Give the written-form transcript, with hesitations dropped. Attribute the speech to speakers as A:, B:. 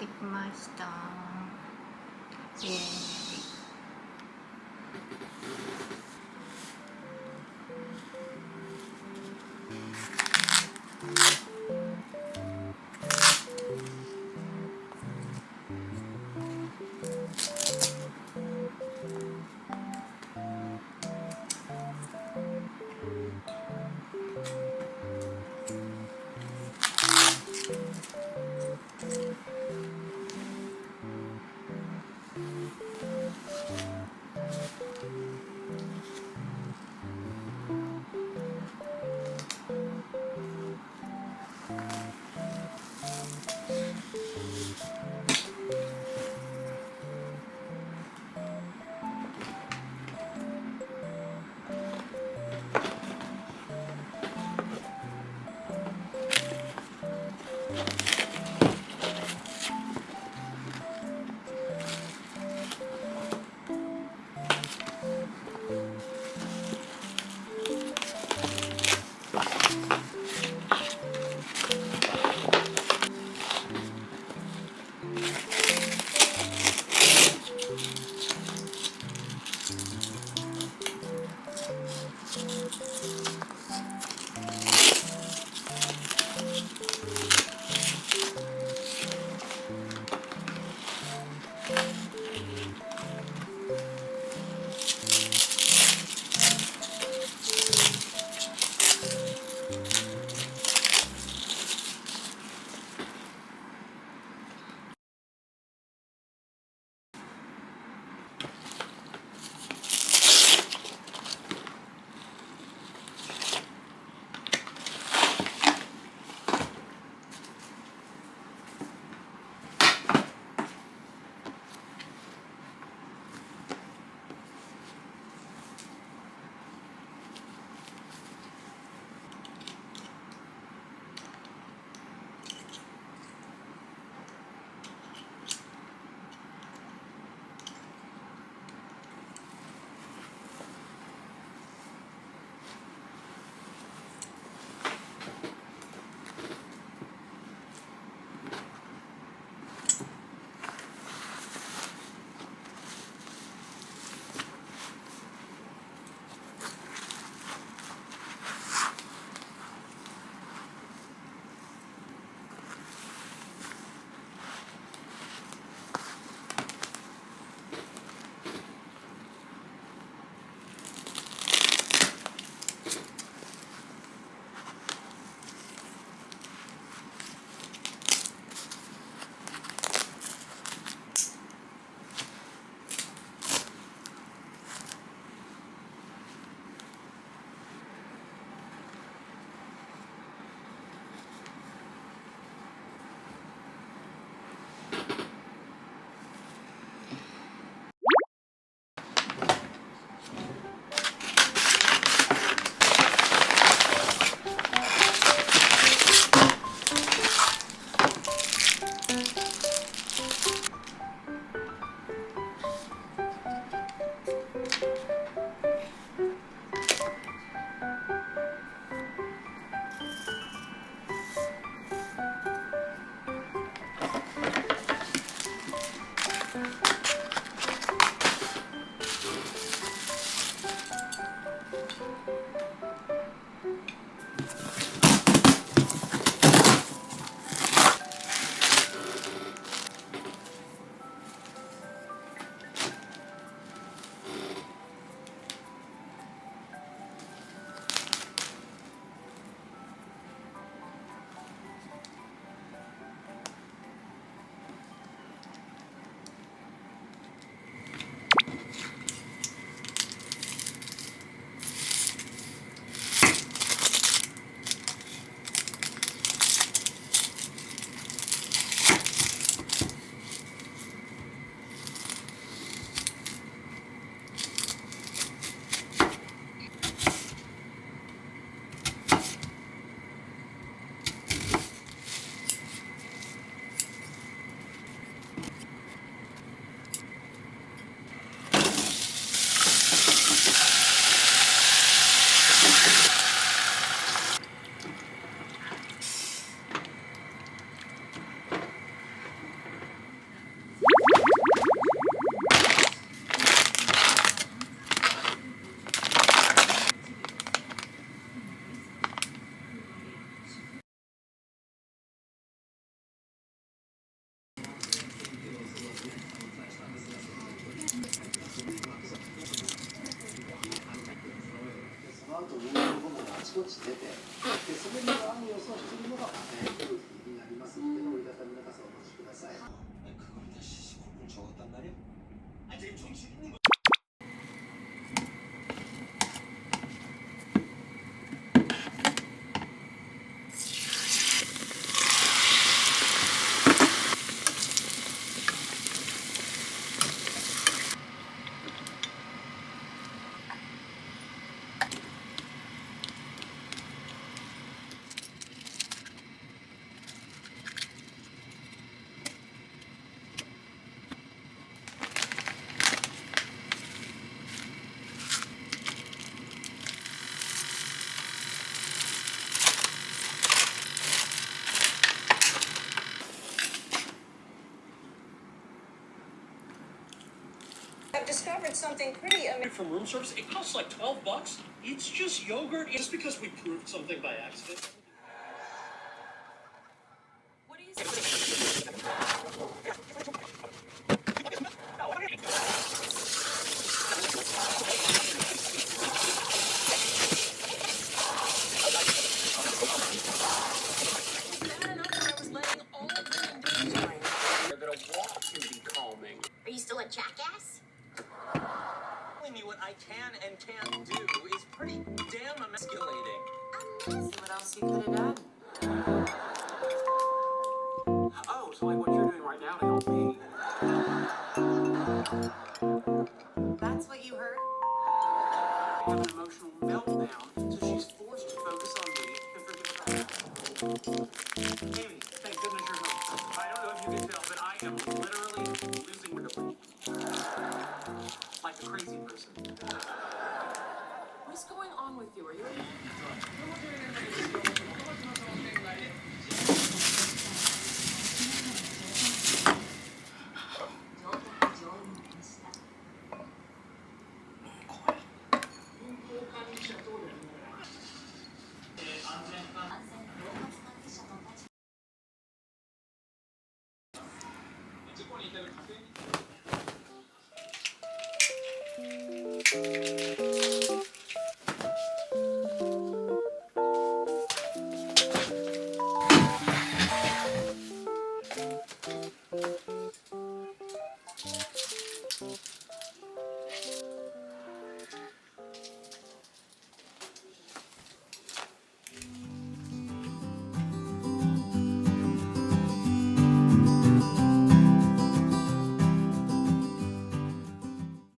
A: ってきました。イエーイ。
B: ちこち出て、でそれに合う予想するのが空気になりますので、折りたたみの傘をお持ちください。 그걸 다시 시골을 적었단 말이야? 아 지금 정신 있는 거.
C: I've discovered something pretty amazing.
D: From room service, it costs like $12. It's just yogurt. Just because we proved something by accident.
C: What do you say?
D: They're gonna walk can be calming.
E: Are you still a jackass?
D: Telling me what I can and can't do is pretty damn emasculating.
E: See what else you could have done.
D: Oh, so like what you're doing right now to help me.
E: That's what you heard?
D: I have an emotional meltdown, so she's forced to focus on me and forget about her. Amy, thank goodness you're home. I don't know if you can tell, but I am literally losing my depression. Like a crazy person.
E: What's going on with you? Are you
B: 네.